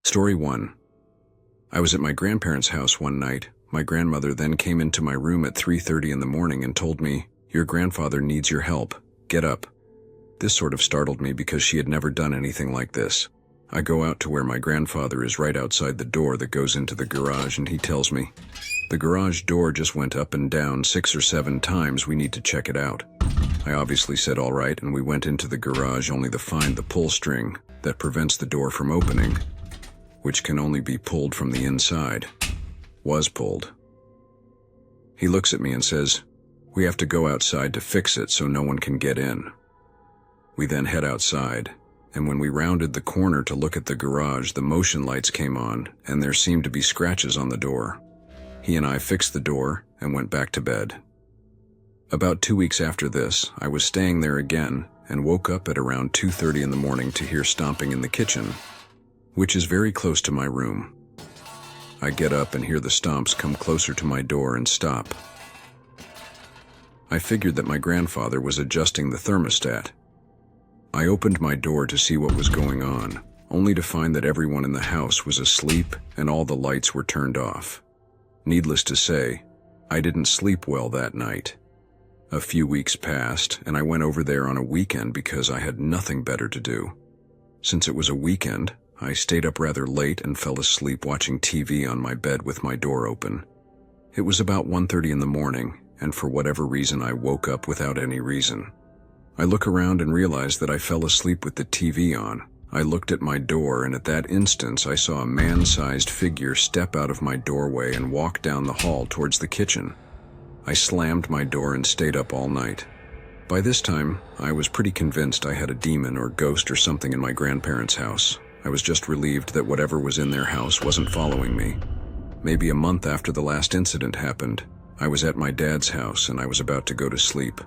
Story 1. I was at my grandparents' house one night. My grandmother then came into my room at 3:30 in the morning and told me, "Your grandfather needs your help. Get up." This sort of startled me because she had never done anything like this. I go out to where my grandfather is right outside the door that goes into the garage, and he tells me, "The garage door just went up and down 6 or 7 times. We need to check it out." I obviously said all right, and we went into the garage only to find the pull string that prevents the door from opening, which can only be pulled from the inside, was pulled. He looks at me and says, "We have to go outside to fix it so no one can get in." We then head outside, and when we rounded the corner to look at the garage, the motion lights came on, and there seemed to be scratches on the door. He and I fixed the door and went back to bed. About 2 weeks after this, I was staying there again and woke up at around 2:30 in the morning to hear stomping in the kitchen, which is very close to my room. I get up and hear the stomps come closer to my door and stop. I figured that my grandfather was adjusting the thermostat. I opened my door to see what was going on, only to find that everyone in the house was asleep and all the lights were turned off. Needless to say, I didn't sleep well that night. A few weeks passed, and I went over there on a weekend because I had nothing better to do. Since it was a weekend, I stayed up rather late and fell asleep watching TV on my bed with my door open. It was about 1:30 in the morning, and for whatever reason I woke up without any reason. I look around and realize that I fell asleep with the TV on. I looked at my door, and at that instant I saw a man-sized figure step out of my doorway and walk down the hall towards the kitchen. I slammed my door and stayed up all night. By this time, I was pretty convinced I had a demon or ghost or something in my grandparents' house. I was just relieved that whatever was in their house wasn't following me. Maybe a month after the last incident happened, I was at my dad's house and I was about to go to sleep.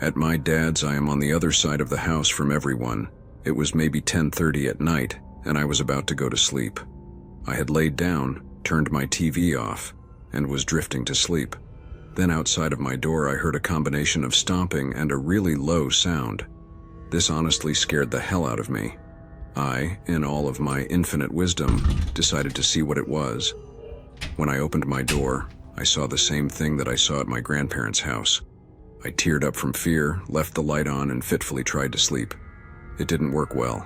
At my dad's, I am on the other side of the house from everyone. It was maybe 10:30 at night, and I was about to go to sleep. I had laid down, turned my TV off, and was drifting to sleep. Then outside of my door I heard a combination of stomping and a really low sound. This honestly scared the hell out of me. I, in all of my infinite wisdom, decided to see what it was. When I opened my door, I saw the same thing that I saw at my grandparents' house. I teared up from fear, left the light on, and fitfully tried to sleep. It didn't work well.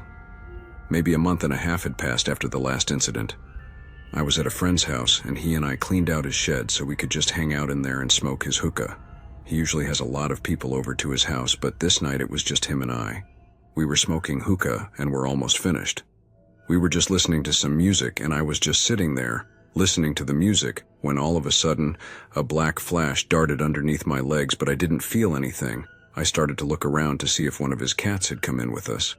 Maybe a month and a half had passed after the last incident. I was at a friend's house, and he and I cleaned out his shed so we could just hang out in there and smoke his hookah. He usually has a lot of people over to his house, but this night it was just him and I. We were smoking hookah and were almost finished. We were just listening to some music, and I was just sitting there, listening to the music, when all of a sudden, a black flash darted underneath my legs, but I didn't feel anything. I started to look around to see if one of his cats had come in with us.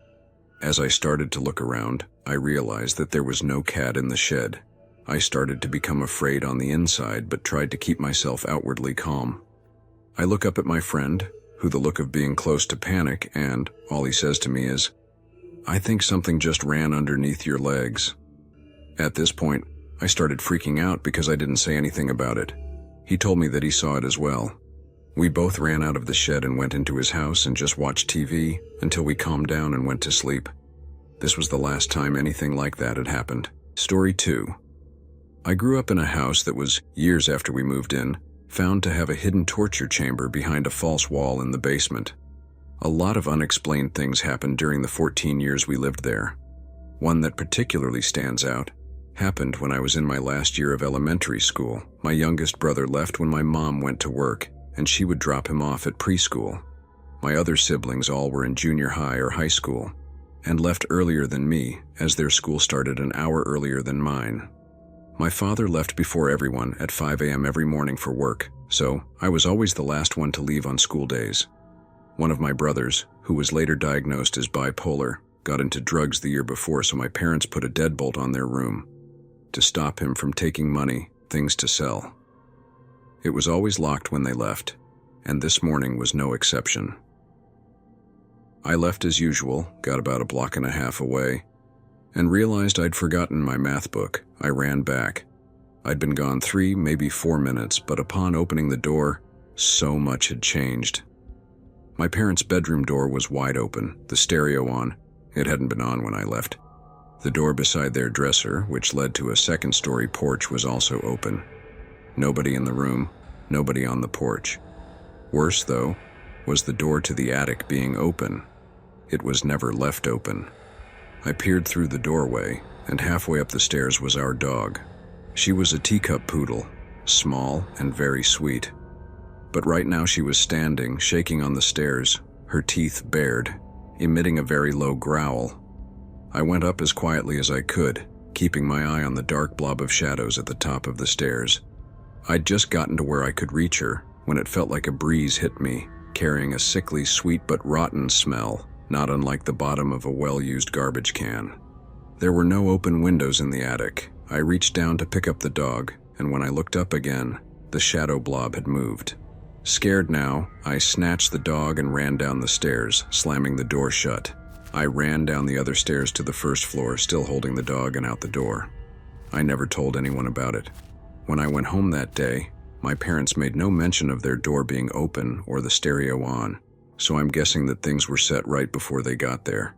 As I started to look around, I realized that there was no cat in the shed. I started to become afraid on the inside, but tried to keep myself outwardly calm. I look up at my friend, who the look of being close to panic, and all he says to me is, "I think something just ran underneath your legs." At this point, I started freaking out because I didn't say anything about it. He told me that he saw it as well. We both ran out of the shed and went into his house and just watched TV until we calmed down and went to sleep. This was the last time anything like that had happened. Story 2. I grew up in a house that was, years after we moved in, found to have a hidden torture chamber behind a false wall in the basement. A lot of unexplained things happened during the 14 years we lived there. One that particularly stands out happened when I was in my last year of elementary school. My youngest brother left when my mom went to work, and she would drop him off at preschool. My other siblings all were in junior high or high school, and left earlier than me, as their school started an hour earlier than mine. My father left before everyone at 5 a.m. every morning for work, so I was always the last one to leave on school days. One of my brothers, who was later diagnosed as bipolar, got into drugs the year before, so my parents put a deadbolt on their room to stop him from taking money, things to sell. It was always locked when they left, and this morning was no exception. I left as usual, got about a block and a half away, and realized I'd forgotten my math book. I ran back. I'd been gone 3, maybe 4 minutes, but upon opening the door, so much had changed. My parents' bedroom door was wide open, the stereo on. It hadn't been on when I left. The door beside their dresser, which led to a second-story porch, was also open. Nobody in the room, nobody on the porch. Worse, though, was the door to the attic being open. It was never left open. I peered through the doorway, and halfway up the stairs was our dog. She was a teacup poodle, small and very sweet. But right now she was standing, shaking on the stairs, her teeth bared, emitting a very low growl. I went up as quietly as I could, keeping my eye on the dark blob of shadows at the top of the stairs. I'd just gotten to where I could reach her when it felt like a breeze hit me, carrying a sickly, sweet but rotten smell, not unlike the bottom of a well-used garbage can. There were no open windows in the attic. I reached down to pick up the dog, and when I looked up again, the shadow blob had moved. Scared now, I snatched the dog and ran down the stairs, slamming the door shut. I ran down the other stairs to the first floor, still holding the dog, and out the door. I never told anyone about it. When I went home that day, my parents made no mention of their door being open or the stereo on, so I'm guessing that things were set right before they got there.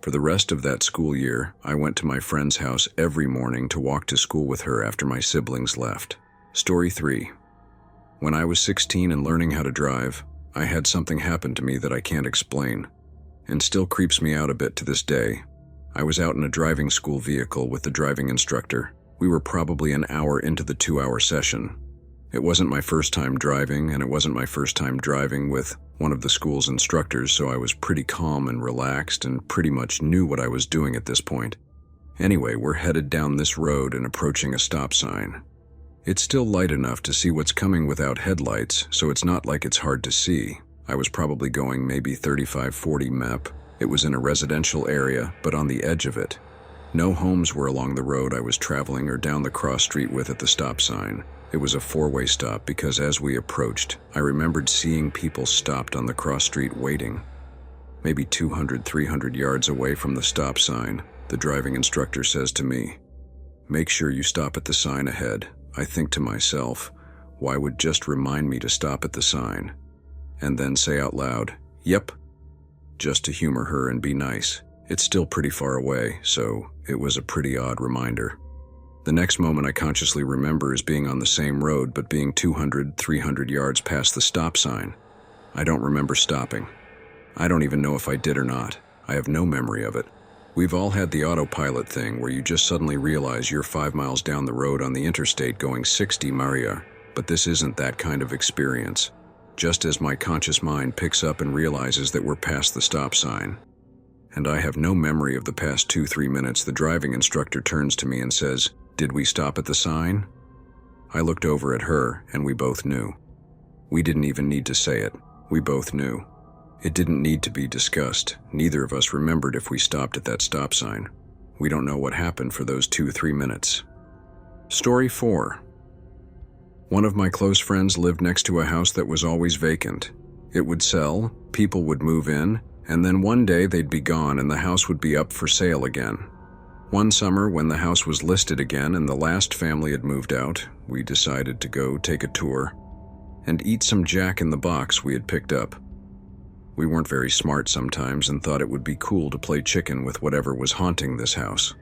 For the rest of that school year, I went to my friend's house every morning to walk to school with her after my siblings left. Story 3. When I was 16 and learning how to drive, I had something happen to me that I can't explain, and still creeps me out a bit to this day. I was out in a driving school vehicle with the driving instructor. We were probably an hour into the 2-hour session. It wasn't my first time driving, and it wasn't my first time driving with one of the school's instructors, so I was pretty calm and relaxed and pretty much knew what I was doing at this point. Anyway, we're headed down this road and approaching a stop sign. It's still light enough to see what's coming without headlights, so it's not like it's hard to see. I was probably going maybe 35-40 mph. It was in a residential area, but on the edge of it. No homes were along the road I was traveling or down the cross street with at the stop sign. It was a 4-way stop because as we approached, I remembered seeing people stopped on the cross street waiting. Maybe 200-300 yards away from the stop sign, the driving instructor says to me, "Make sure you stop at the sign ahead." I think to myself, why would just remind me to stop at the sign? And then say out loud, "Yep," just to humor her and be nice. It's still pretty far away, so it was a pretty odd reminder. The next moment I consciously remember is being on the same road but being 200-300 yards past the stop sign. I don't remember stopping. I don't even know if I did or not. I have no memory of it. We've all had the autopilot thing where you just suddenly realize you're 5 miles down the road on the interstate going 60 Maria, but this isn't that kind of experience. Just as my conscious mind picks up and realizes that we're past the stop sign. And I have no memory of the past 2-3 minutes, the driving instructor turns to me and says, "Did we stop at the sign?" I looked over at her, and we both knew. We didn't even need to say it. We both knew. It didn't need to be discussed. Neither of us remembered if we stopped at that stop sign. We don't know what happened for those 2-3 minutes. Story 4. One of my close friends lived next to a house that was always vacant. It would sell, people would move in, and then one day they'd be gone and the house would be up for sale again. One summer, when the house was listed again and the last family had moved out, we decided to go take a tour and eat some Jack in the Box we had picked up. We weren't very smart sometimes and thought it would be cool to play chicken with whatever was haunting this house.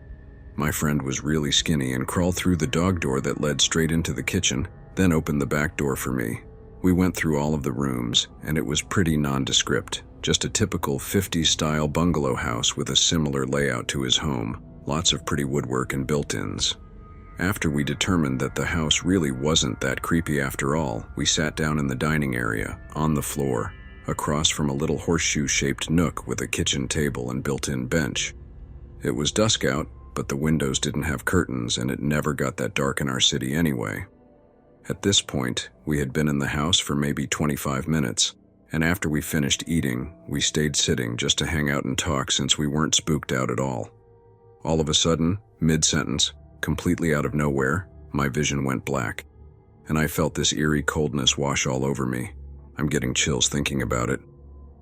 My friend was really skinny and crawled through the dog door that led straight into the kitchen, then opened the back door for me. We went through all of the rooms, and it was pretty nondescript, just a typical 50s-style bungalow house with a similar layout to his home. Lots of pretty woodwork and built-ins. After we determined that the house really wasn't that creepy after all, we sat down in the dining area, on the floor, across from a little horseshoe-shaped nook with a kitchen table and built-in bench. It was dusk out, but the windows didn't have curtains and it never got that dark in our city anyway. At this point, we had been in the house for maybe 25 minutes, and after we finished eating, we stayed sitting just to hang out and talk since we weren't spooked out at all. All of a sudden, mid-sentence, completely out of nowhere, my vision went black, and I felt this eerie coldness wash all over me. I'm getting chills thinking about it.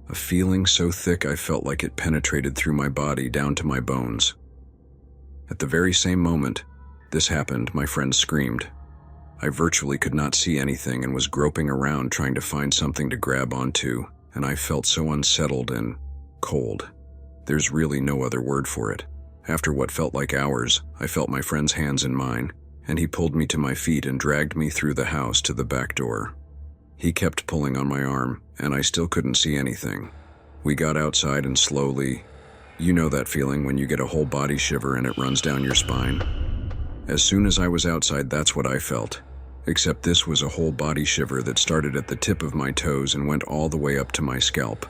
A feeling so thick I felt like it penetrated through my body down to my bones. At the very same moment this happened, my friend screamed. I virtually could not see anything and was groping around trying to find something to grab onto, and I felt so unsettled and cold. There's really no other word for it. After what felt like hours, I felt my friend's hands in mine, and he pulled me to my feet and dragged me through the house to the back door. He kept pulling on my arm, and I still couldn't see anything. We got outside and slowly, you know that feeling when you get a whole body shiver and it runs down your spine? As soon as I was outside, that's what I felt. Except this was a whole body shiver that started at the tip of my toes and went all the way up to my scalp.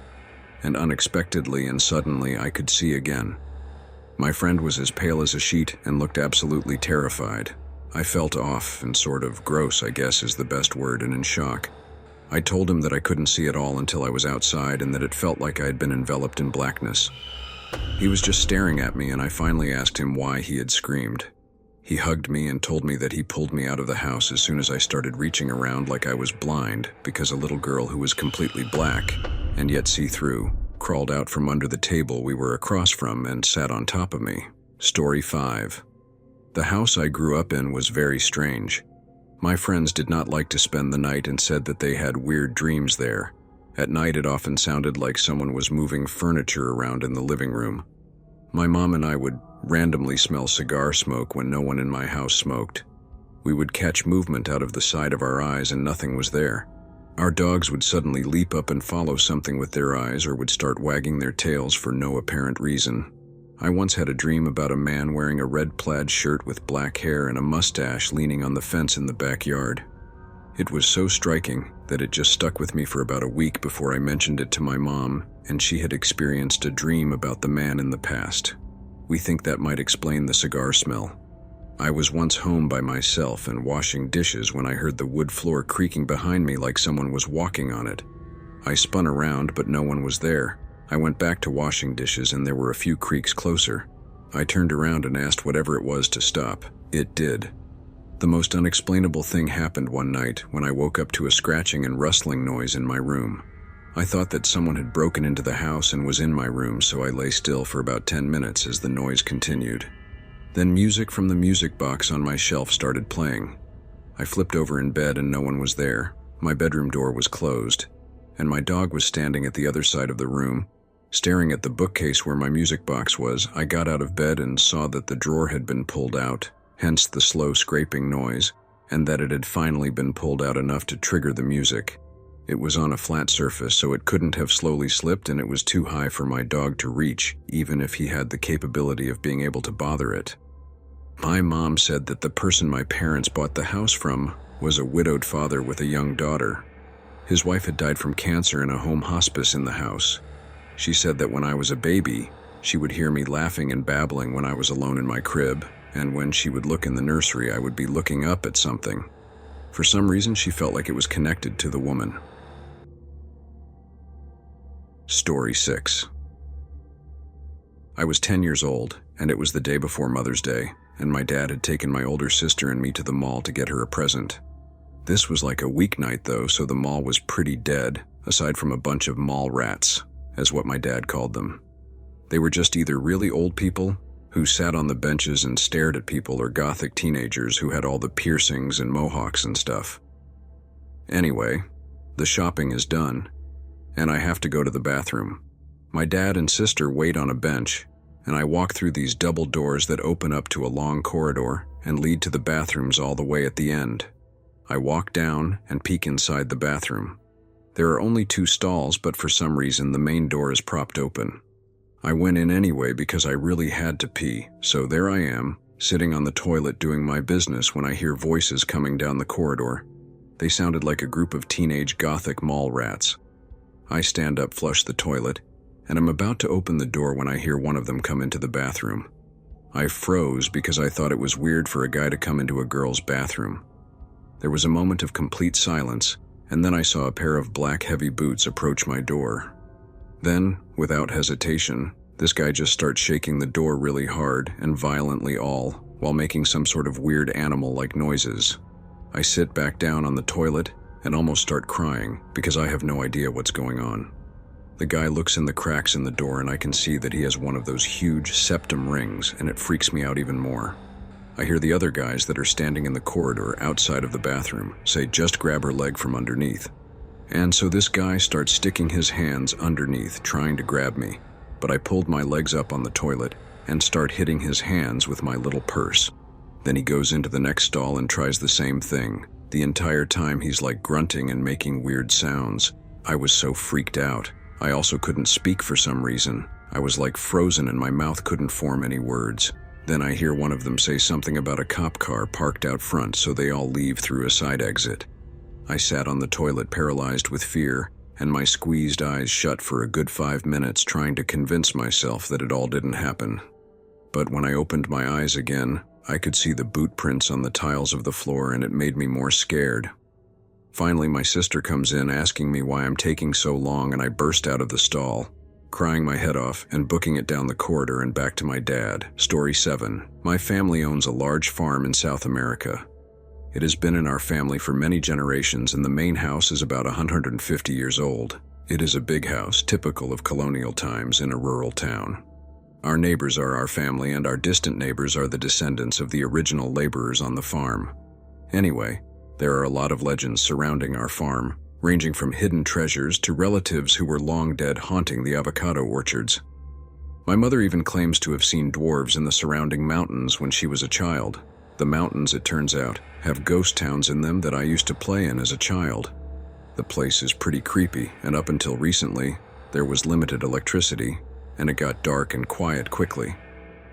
And unexpectedly and suddenly I could see again. My friend was as pale as a sheet and looked absolutely terrified. I felt off and sort of gross, I guess is the best word, and in shock. I told him that I couldn't see at all until I was outside and that it felt like I had been enveloped in blackness. He was just staring at me, and I finally asked him why he had screamed. He hugged me and told me that he pulled me out of the house as soon as I started reaching around like I was blind because a little girl who was completely black and yet see-through crawled out from under the table we were across from and sat on top of me. Story 5. The house I grew up in was very strange. My friends did not like to spend the night and said that they had weird dreams there. At night it often sounded like someone was moving furniture around in the living room. My mom and I would randomly smell cigar smoke when no one in my house smoked. We would catch movement out of the side of our eyes and nothing was there. Our dogs would suddenly leap up and follow something with their eyes or would start wagging their tails for no apparent reason. I once had a dream about a man wearing a red plaid shirt with black hair and a mustache leaning on the fence in the backyard. It was so striking that it just stuck with me for about a week before I mentioned it to my mom, and she had experienced a dream about the man in the past. We think that might explain the cigar smell. I was once home by myself and washing dishes when I heard the wood floor creaking behind me like someone was walking on it. I spun around, but no one was there. I went back to washing dishes and there were a few creaks closer. I turned around and asked whatever it was to stop. It did. The most unexplainable thing happened one night when I woke up to a scratching and rustling noise in my room. I thought that someone had broken into the house and was in my room, so I lay still for about 10 minutes as the noise continued. Then music from the music box on my shelf started playing. I flipped over in bed and no one was there. My bedroom door was closed, and my dog was standing at the other side of the room, staring at the bookcase where my music box was. I got out of bed and saw that the drawer had been pulled out, hence the slow scraping noise, and that it had finally been pulled out enough to trigger the music. It was on a flat surface, so it couldn't have slowly slipped, and it was too high for my dog to reach, even if he had the capability of being able to bother it. My mom said that the person my parents bought the house from was a widowed father with a young daughter. His wife had died from cancer in a home hospice in the house. She said that when I was a baby, she would hear me laughing and babbling when I was alone in my crib, and when she would look in the nursery, I would be looking up at something. For some reason, she felt like it was connected to the woman. Story 6. I was 10 years old, and it was the day before Mother's Day, and my dad had taken my older sister and me to the mall to get her a present. This was like a weeknight though, so the mall was pretty dead, aside from a bunch of mall rats, as what my dad called them. They were just either really old people who sat on the benches and stared at people, or gothic teenagers who had all the piercings and mohawks and stuff. Anyway, the shopping is done, and I have to go to the bathroom. My dad and sister wait on a bench, and I walk through these double doors that open up to a long corridor and lead to the bathrooms all the way at the end. I walk down and peek inside the bathroom. There are only 2 stalls, but for some reason the main door is propped open. I went in anyway because I really had to pee, so there I am, sitting on the toilet doing my business when I hear voices coming down the corridor. They sounded like a group of teenage gothic mall rats. I stand up, flush the toilet, and I'm about to open the door when I hear one of them come into the bathroom. I froze because I thought it was weird for a guy to come into a girl's bathroom. There was a moment of complete silence, and then I saw a pair of black heavy boots approach my door. Then, without hesitation, this guy just starts shaking the door really hard and violently, all while making some sort of weird animal-like noises. I sit back down on the toilet and almost start crying because I have no idea what's going on. The guy looks in the cracks in the door and I can see that he has one of those huge septum rings, and it freaks me out even more. I hear the other guys that are standing in the corridor outside of the bathroom say, "Just grab her leg from underneath." And so this guy starts sticking his hands underneath, trying to grab me, but I pulled my legs up on the toilet, and start hitting his hands with my little purse. Then he goes into the next stall and tries the same thing. The entire time he's like grunting and making weird sounds. I was so freaked out. I also couldn't speak for some reason. I was like frozen and my mouth couldn't form any words. Then I hear one of them say something about a cop car parked out front, so they all leave through a side exit. I sat on the toilet paralyzed with fear, and my squeezed eyes shut for a good 5 minutes trying to convince myself that it all didn't happen. But when I opened my eyes again, I could see the boot prints on the tiles of the floor and it made me more scared. Finally, my sister comes in asking me why I'm taking so long, and I burst out of the stall, crying my head off and booking it down the corridor and back to my dad. Story 7. My family owns a large farm in South America. It has been in our family for many generations, and the main house is about 150 years old. It is a big house, typical of colonial times in a rural town. Our neighbors are our family, and our distant neighbors are the descendants of the original laborers on the farm. Anyway, there are a lot of legends surrounding our farm, ranging from hidden treasures to relatives who were long dead haunting the avocado orchards. My mother even claims to have seen dwarves in the surrounding mountains when she was a child. The mountains, it turns out, have ghost towns in them that I used to play in as a child. The place is pretty creepy, and up until recently, there was limited electricity, and it got dark and quiet quickly.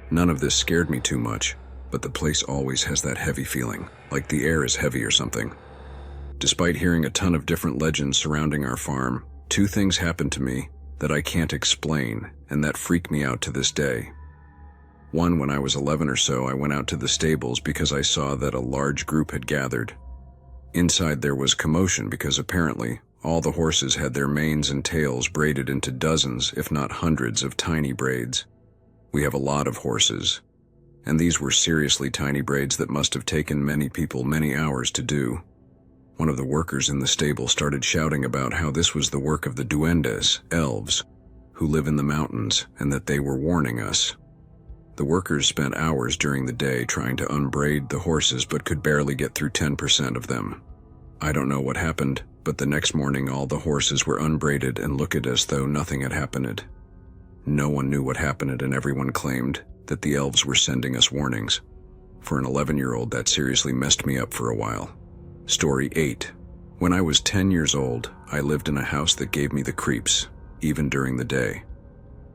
None of this scared me too much, but the place always has that heavy feeling, like the air is heavy or something. Despite hearing a ton of different legends surrounding our farm, 2 things happened to me that I can't explain and that freak me out to this day. One, when I was 11 or so, I went out to the stables because I saw that a large group had gathered. Inside there was commotion because apparently all the horses had their manes and tails braided into dozens, if not hundreds, of tiny braids. We have a lot of horses, and these were seriously tiny braids that must have taken many people many hours to do. One of the workers in the stable started shouting about how this was the work of the duendes, elves, who live in the mountains, and that they were warning us. The workers spent hours during the day trying to unbraid the horses but could barely get through 10% of them. I don't know what happened, but the next morning all the horses were unbraided and looked as though nothing had happened. No one knew what happened, and everyone claimed that the elves were sending us warnings. For an 11-year-old, that seriously messed me up for a while. Story 8. When I was 10 years old, I lived in a house that gave me the creeps, even during the day.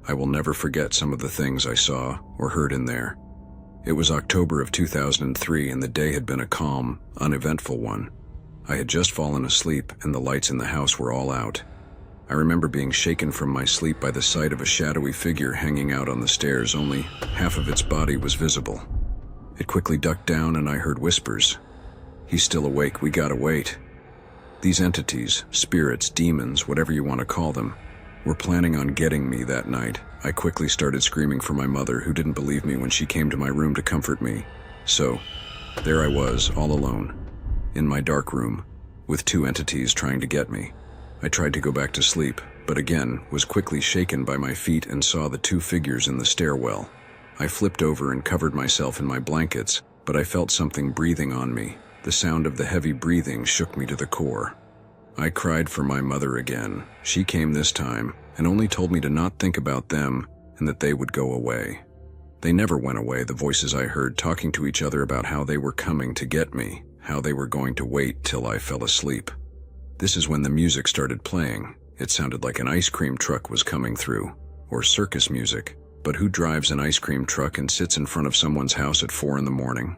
I will never forget some of the things I saw or heard in there. It was October of 2003, and the day had been a calm, uneventful one. I had just fallen asleep, and the lights in the house were all out. I remember being shaken from my sleep by the sight of a shadowy figure hanging out on the stairs. Only half of its body was visible. It quickly ducked down, and I heard whispers. "He's still awake, we gotta wait." These entities, spirits, demons, whatever you want to call them, were planning on getting me that night. I quickly started screaming for my mother, who didn't believe me when she came to my room to comfort me. So, there I was, all alone, in my dark room, with 2 entities trying to get me. I tried to go back to sleep, but again was quickly shaken by my feet and saw the 2 figures in the stairwell. I flipped over and covered myself in my blankets, but I felt something breathing on me. The sound of the heavy breathing shook me to the core. I cried for my mother again. She came this time and only told me to not think about them and that they would go away. They never went away, the voices I heard talking to each other about how they were coming to get me, how they were going to wait till I fell asleep. This is when the music started playing. It sounded like an ice cream truck was coming through, or circus music. But who drives an ice cream truck and sits in front of someone's house at 4 in the morning?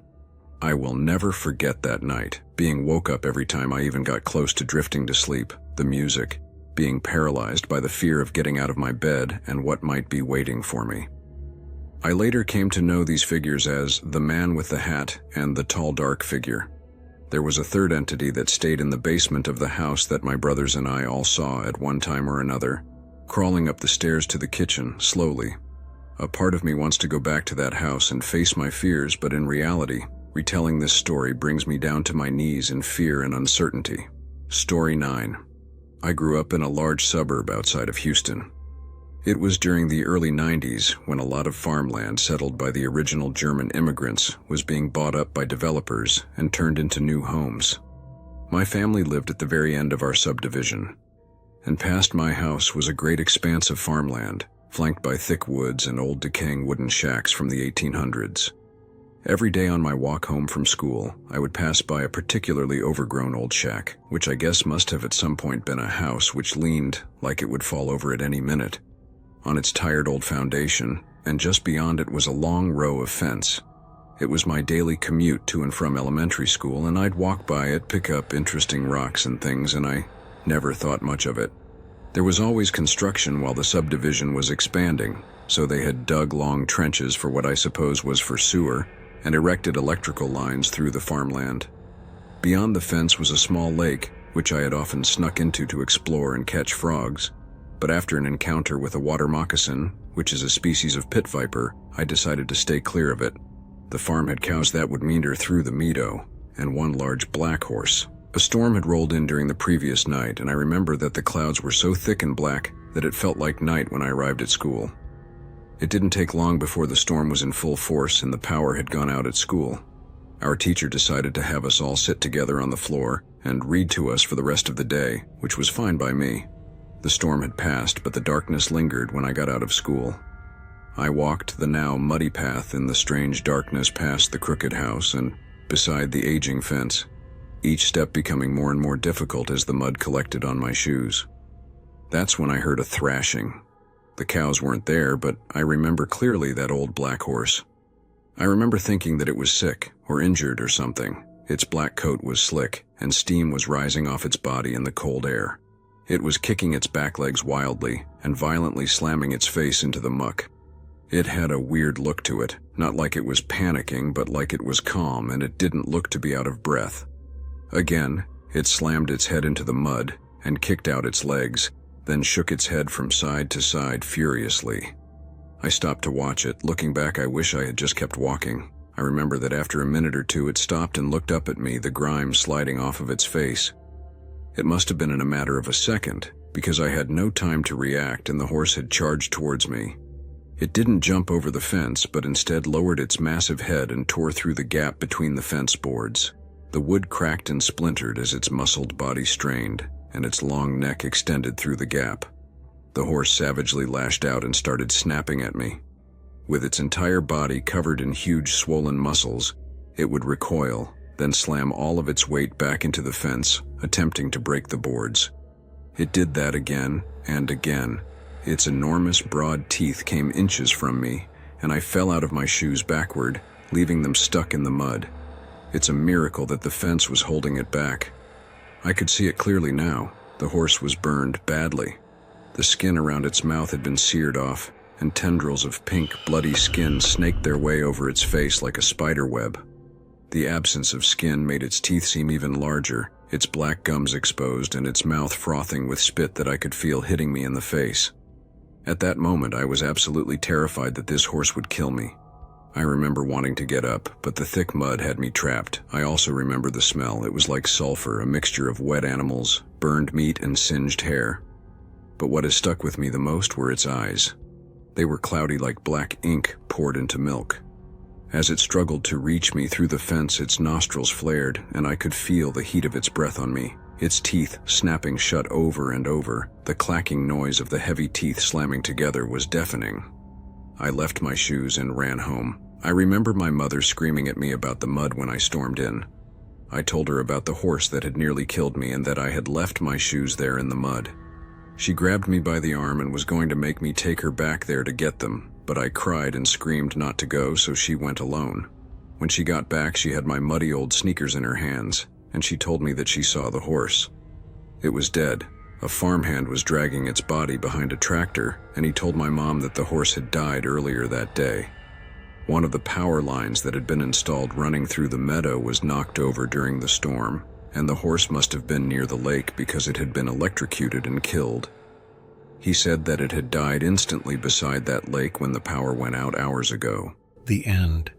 I will never forget that night, being woke up every time I even got close to drifting to sleep, the music, being paralyzed by the fear of getting out of my bed and what might be waiting for me. I later came to know these figures as the man with the hat and the tall dark figure. There was a third entity that stayed in the basement of the house that my brothers and I all saw at one time or another, crawling up the stairs to the kitchen, slowly. A part of me wants to go back to that house and face my fears, but in reality, retelling this story brings me down to my knees in fear and uncertainty. Story 9. I grew up in a large suburb outside of Houston. It was during the early 90s when a lot of farmland settled by the original German immigrants was being bought up by developers and turned into new homes. My family lived at the very end of our subdivision, and past my house was a great expanse of farmland, flanked by thick woods and old decaying wooden shacks from the 1800s. Every day on my walk home from school, I would pass by a particularly overgrown old shack, which I guess must have at some point been a house which leaned like it would fall over at any minute. On its tired old foundation, and just beyond it was a long row of fence. It was my daily commute to and from elementary school, and I'd walk by it, pick up interesting rocks and things, and I never thought much of it. There was always construction while the subdivision was expanding, so they had dug long trenches for what I suppose was for sewer, and erected electrical lines through the farmland. Beyond the fence was a small lake, which I had often snuck into to explore and catch frogs, but after an encounter with a water moccasin, which is a species of pit viper, I decided to stay clear of it. The farm had cows that would meander through the meadow, and one large black horse. A storm had rolled in during the previous night, and I remember that the clouds were so thick and black that it felt like night when I arrived at school. It didn't take long before the storm was in full force and the power had gone out at school. Our teacher decided to have us all sit together on the floor and read to us for the rest of the day, which was fine by me. The storm had passed, but the darkness lingered when I got out of school. I walked the now muddy path in the strange darkness past the crooked house and beside the aging fence, each step becoming more and more difficult as the mud collected on my shoes. That's when I heard a thrashing. The cows weren't there, but I remember clearly that old black horse. I remember thinking that it was sick or injured or something. Its black coat was slick, and steam was rising off its body in the cold air. It was kicking its back legs wildly and violently slamming its face into the muck. It had a weird look to it, not like it was panicking, but like it was calm, and it didn't look to be out of breath. Again, it slammed its head into the mud and kicked out its legs, then shook its head from side to side furiously. I stopped to watch it. Looking back, I wish I had just kept walking. I remember that after a minute or two, it stopped and looked up at me, the grime sliding off of its face. It must have been in a matter of a second, because I had no time to react and the horse had charged towards me. It didn't jump over the fence, but instead lowered its massive head and tore through the gap between the fence boards. The wood cracked and splintered as its muscled body strained, and its long neck extended through the gap. The horse savagely lashed out and started snapping at me. With its entire body covered in huge swollen muscles, it would recoil, then slam all of its weight back into the fence, attempting to break the boards. It did that again and again. Its enormous broad teeth came inches from me, and I fell out of my shoes backward, leaving them stuck in the mud. It's a miracle that the fence was holding it back. I could see it clearly now. The horse was burned badly. The skin around its mouth had been seared off, and tendrils of pink, bloody skin snaked their way over its face like a spider web. The absence of skin made its teeth seem even larger, its black gums exposed and its mouth frothing with spit that I could feel hitting me in the face. At that moment, I was absolutely terrified that this horse would kill me. I remember wanting to get up, but the thick mud had me trapped. I also remember the smell. It was like sulfur, a mixture of wet animals, burned meat, and singed hair. But what has stuck with me the most were its eyes. They were cloudy like black ink poured into milk. As it struggled to reach me through the fence, its nostrils flared, and I could feel the heat of its breath on me. Its teeth snapping shut over and over. The clacking noise of the heavy teeth slamming together was deafening. I left my shoes and ran home. I remember my mother screaming at me about the mud when I stormed in. I told her about the horse that had nearly killed me and that I had left my shoes there in the mud. She grabbed me by the arm and was going to make me take her back there to get them, but I cried and screamed not to go, so she went alone. When she got back, she had my muddy old sneakers in her hands, and she told me that she saw the horse. It was dead. A farmhand was dragging its body behind a tractor, and he told my mom that the horse had died earlier that day. One of the power lines that had been installed running through the meadow was knocked over during the storm, and the horse must have been near the lake because it had been electrocuted and killed. He said that it had died instantly beside that lake when the power went out hours ago. The end.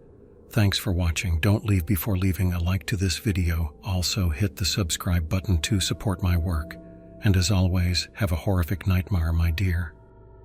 Thanks for watching. Don't leave before leaving a like to this video. Also hit the subscribe button to support my work. And as always, have a horrific nightmare, my dear.